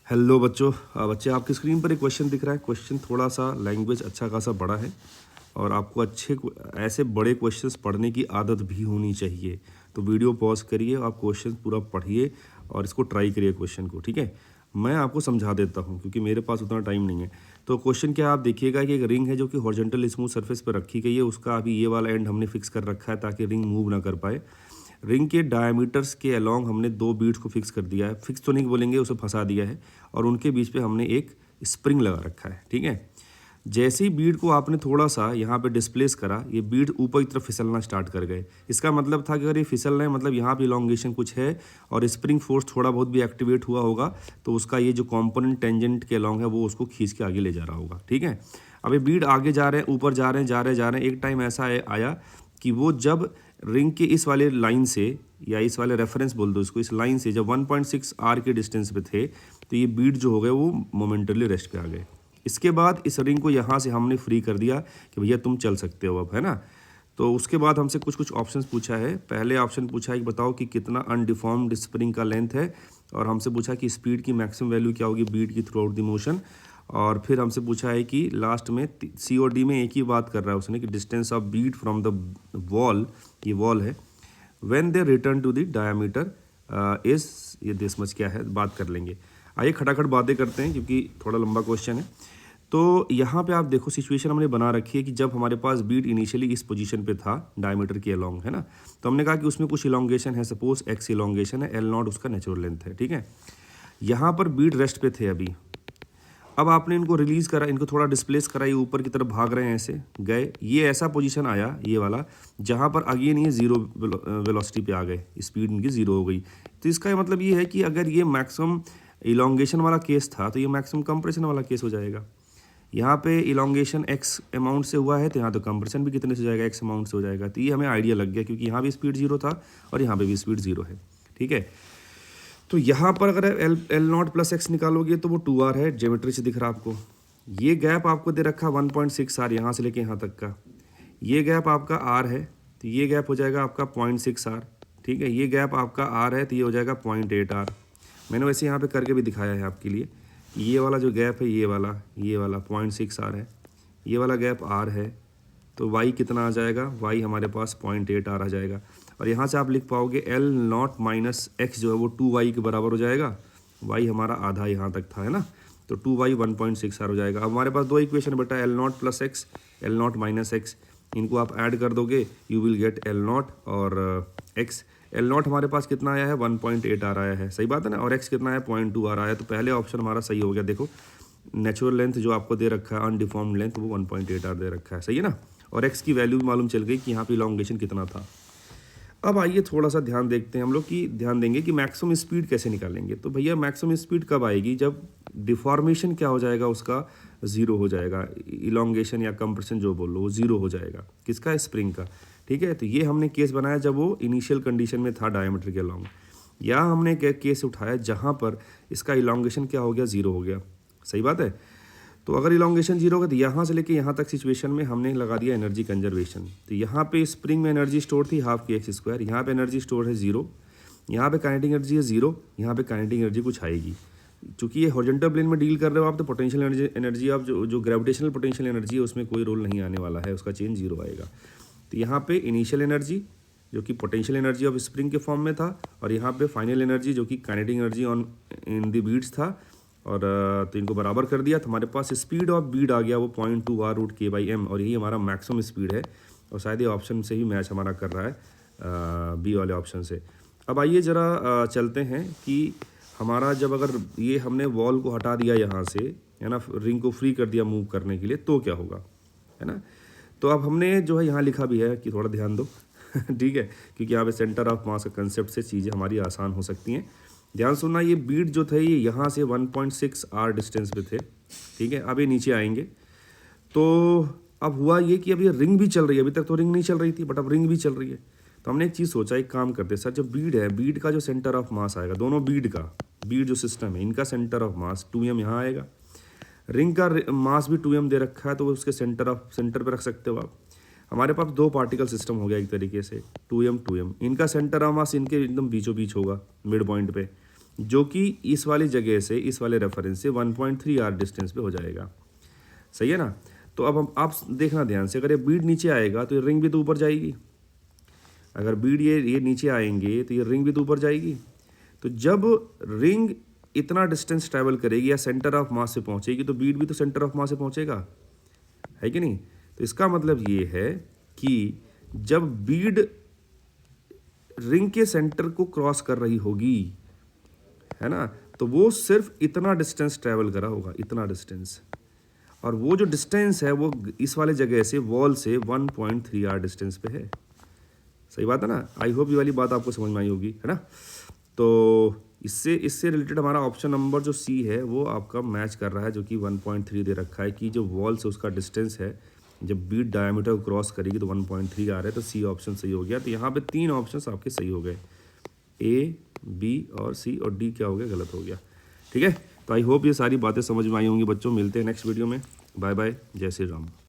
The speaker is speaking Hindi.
हेलो बच्चों। बच्चे आपकी स्क्रीन पर एक क्वेश्चन दिख रहा है। क्वेश्चन थोड़ा सा लैंग्वेज अच्छा खासा बड़ा है और आपको ऐसे बड़े क्वेश्चंस पढ़ने की आदत भी होनी चाहिए। तो वीडियो पॉज करिए, आप क्वेश्चन पूरा पढ़िए और इसको ट्राई करिए क्वेश्चन को, ठीक है। मैं आपको समझा देता हूँ क्योंकि मेरे पास उतना टाइम नहीं है। तो क्वेश्चन क्या आप देखिएगा कि एक रिंग है जो कि हॉरिजॉन्टल स्मूथ सरफेस पर रखी गई है। उसका अभी ये वाला एंड हमने फिक्स कर रखा है ताकि रिंग मूव ना कर पाए। रिंग के डायमीटर्स के अलोंग हमने दो बीड्स को फिक्स कर दिया है। फिक्स तो नहीं बोलेंगे, उसे फंसा दिया है और उनके बीच पे हमने एक स्प्रिंग लगा रखा है, ठीक है। जैसे ही बीड को आपने थोड़ा सा यहाँ पे डिस्प्लेस करा, ये बीड ऊपर की तरफ फिसलना स्टार्ट कर गए। इसका मतलब था कि अगर ये फिसल रहे हैं मतलब यहाँ पे इलॉन्गेशन कुछ है और स्प्रिंग फोर्स थोड़ा बहुत भी एक्टिवेट हुआ होगा तो उसका ये जो कॉम्पोनेंट टेंजेंट के अलोंग है वो उसको खींच के आगे ले जा रहा होगा, ठीक है। अब ये बीड आगे जा रहे हैं, ऊपर जा रहे हैं, जा रहे हैं। एक टाइम ऐसा आया कि वो जब रिंग के इस वाले लाइन से या इस वाले रेफरेंस बोल दो इसको, इस लाइन से जब 1.6 आर के डिस्टेंस पे थे तो ये बीड जो हो गए वो मोमेंटली रेस्ट पे आ गए। इसके बाद इस रिंग को यहाँ से हमने फ्री कर दिया कि भैया तुम चल सकते हो अब, है ना। तो उसके बाद हमसे कुछ कुछ ऑप्शंस पूछा है। पहले ऑप्शन पूछा है कि बताओ कि कितना अनडिफॉर्म्ड स्प्रिंग का लेंथ है, और हमसे पूछा कि स्पीड की मैक्सिमम वैल्यू क्या होगी बीड की थ्रू आउट द मोशन। और फिर हमसे पूछा है कि लास्ट में सी और डी में एक ही बात कर रहा है उसने कि distance of bead from the wall, ये वॉल है, when they return to the diameter is, ये देशमच क्या है बात कर लेंगे। आइए खटाखट बातें करते हैं क्योंकि थोड़ा लंबा क्वेश्चन है। तो यहाँ पे आप देखो सिचुएशन हमने बना रखी है कि जब हमारे पास बीड इनिशियली इस पोजीशन पे था डायमीटर के अलोंग, है ना, तो हमने कहा कि उसमें कुछ इलोंगेशन है, सपोज एक्स इलोंगेशन है, एल नॉट उसका नेचुरल लेंथ है, ठीक है। यहाँ पर बीड रेस्ट पे थे अभी। अब आपने इनको रिलीज करा, इनको थोड़ा डिस्प्लेस करा, ये ऊपर की तरफ भाग रहे हैं, ऐसे गए, ये ऐसा पोजीशन आया ये वाला जहाँ पर अगेन ये जीरो वेलोसिटी पे आ गए, स्पीड इनकी जीरो हो गई। तो इसका मतलब ये है कि अगर ये मैक्सिमम इलोंगेशन वाला केस था तो ये मैक्सिमम कंप्रेशन वाला केस हो जाएगा। यहाँ पे इलोंगेशन एक्स अमाउंट से हुआ है तो यहाँ तो कंप्रेशन भी कितने से हो जाएगा, एक्स अमाउंट से हो जाएगा। तो ये हमें आइडिया लग गया क्योंकि यहाँ भी स्पीड जीरो था और यहाँ पे भी स्पीड जीरो है, ठीक है। तो यहाँ पर अगर एल नॉट प्लस एक्स निकालोगे तो वो 2r है, ज्योमेट्री से दिख रहा है आपको। ये गैप आपको दे रखा 1.6 आर यहाँ से लेके यहाँ तक का, ये गैप आपका आर है तो ये गैप हो जाएगा आपका 0.6 आर, ठीक है। ये गैप आपका आर है तो ये हो जाएगा 0.8 आर। मैंने वैसे यहाँ पे करके भी दिखाया है आपके लिए। ये वाला जो गैप है ये वाला 0.6 आर है, ये वाला गैप आर है, तो y कितना आ जाएगा, y हमारे पास 0.8 आर आ जाएगा। और यहाँ से आप लिख पाओगे एल नॉट माइनस एक्स जो है वो 2y के बराबर हो जाएगा। y हमारा आधा यहाँ तक था, है ना, तो 2y 1.6 आर हो जाएगा। अब हमारे पास दो इक्वेशन बेटा, L not plus x, L not minus x, इनको आप ऐड कर दोगे you will get L not और एक्स। एल नॉट हमारे पास कितना आया है 1.8 आर आया है, सही बात है ना, और एक्स कितना है 0.2 आर आया है। तो पहले ऑप्शन हमारा सही हो गया। देखो नेचुरल लेंथ जो आपको दे रखा है अनडिफॉर्म्ड लेंथ वो 1.8 आर दे रखा है, सही है ना, और एक्स की वैल्यू भी मालूम चल गई कि यहाँ पे इलॉन्गेशन कितना था। अब आइए थोड़ा सा ध्यान देखते हैं हम लोग कि ध्यान देंगे कि मैक्सिमम स्पीड कैसे निकालेंगे। तो भैया मैक्सिमम स्पीड कब आएगी, जब डिफॉर्मेशन क्या हो जाएगा उसका जीरो हो जाएगा, इलॉन्गेशन या कंप्रेशन जो बोल लो वो जीरो हो जाएगा, किसका, स्प्रिंग का, ठीक है। तो ये हमने केस बनाया जब वो इनिशियल कंडीशन में था डायमीटर के अलोंग। या हमने केस उठाया जहाँ पर इसका इलॉन्गेशन क्या हो गया, जीरो हो गया, सही बात है। तो अगर इलॉन्गेशन जीरो होगा तो यहाँ से लेके यहाँ तक सिचुएशन में हमने लगा दिया एनर्जी कंजर्वेशन। तो यहाँ पे स्प्रिंग में एनर्जी स्टोर थी हाफ के एक्स स्क्वायर, यहाँ पे एनर्जी स्टोर है जीरो, यहाँ पे काइनेटिक एनर्जी है जीरो, यहाँ पे काइनेटिक एनर्जी कुछ आएगी। चूंकि ये हॉरिजॉन्टल प्लेन में डील कर रहे हो आप तो पोटेंशियल एनर्जी आप जो ग्रेविटेशनल पोटेंशियल एनर्जी है उसमें कोई रोल नहीं आने वाला है, उसका चेंज जीरो आएगा। तो यहाँ पे इनिशियल एनर्जी जो कि पोटेंशियल एनर्जी ऑफ स्प्रिंग के फॉर्म में था, और यहाँ पे फाइनल एनर्जी जो कि kinetic energy on in the beads था, और तो इनको बराबर कर दिया तो हमारे पास स्पीड ऑफ बीड आ गया वो 0.2 आर रूट के बाई एम, और यही हमारा मैक्सिमम स्पीड है। और शायद ये ऑप्शन से ही मैच हमारा कर रहा है बी वाले ऑप्शन से। अब आइए ज़रा चलते हैं कि हमारा जब अगर ये हमने वॉल को हटा दिया यहाँ से, है ना, रिंग को फ्री कर दिया मूव करने के लिए, तो क्या होगा, है ना। तो अब हमने जो है यहाँ लिखा भी है कि थोड़ा ध्यान दो ठीक है, क्योंकि यहाँ पे सेंटर ऑफ मास का कंसेप्ट से चीज़ें हमारी आसान हो सकती हैं। ध्यान सुनना, ये बीड जो थे ये यहाँ से 1.6 आर डिस्टेंस पे थे, ठीक है। अब ये नीचे आएंगे तो अब हुआ ये कि अब ये रिंग भी चल रही है, अभी तक तो रिंग नहीं चल रही थी बट अब रिंग भी चल रही है। तो हमने एक चीज़ सोचा, एक काम करते सर, जो बीड है बीड का जो सेंटर ऑफ मास आएगा, दोनों बीड का, बीड जो सिस्टम है इनका सेंटर ऑफ मास 2m यहाँ आएगा, रिंग का मास भी 2m दे रखा है तो उसके सेंटर पर रख सकते हो आप। हमारे पास दो पार्टिकल सिस्टम हो गया एक तरीके से, 2m 2m, इनका सेंटर ऑफ मास इनके एकदम बीचों बीच होगा मिड पॉइंट पे, जो कि इस वाली जगह से, इस वाले रेफरेंस से 1.3 आर डिस्टेंस पे हो जाएगा। सही है ना। तो अब हम आप देखना ध्यान से, अगर ये बीड नीचे आएगा तो ये रिंग भी तो ऊपर जाएगी। अगर बीड ये नीचे आएंगे तो ये रिंग भी तो ऊपर जाएगी। तो जब रिंग इतना डिस्टेंस ट्रैवल करेगी या सेंटर ऑफ मास से पहुंचेगी तो बीड भी तो सेंटर ऑफ मास से पहुंचेगा, है कि नहीं। तो इसका मतलब ये है कि जब बीड रिंग के सेंटर को क्रॉस कर रही होगी, है ना, तो वो सिर्फ इतना डिस्टेंस ट्रैवल करा होगा, इतना डिस्टेंस। और वो जो डिस्टेंस है वो इस वाले जगह से, वॉल से 1.3 आर डिस्टेंस पे है। सही बात है ना। आई होप ये वाली बात आपको समझ में आई होगी, है ना। तो इससे रिलेटेड हमारा ऑप्शन नंबर जो सी है वो आपका मैच कर रहा है, जो कि 1.3 दे रखा है कि जो वॉल से उसका डिस्टेंस है, जब बीट डायमीटर को क्रॉस करेगी तो 1.3 आ रहा है। तो सी ऑप्शन सही हो गया। तो यहाँ पे 3 ऑप्शंस आपके सही हो गए, ए, बी और सी, और डी क्या हो गया, गलत हो गया। ठीक है। तो आई होप ये सारी बातें समझ में आई होंगी बच्चों। मिलते हैं नेक्स्ट वीडियो में। बाय बाय, जय श्री राम।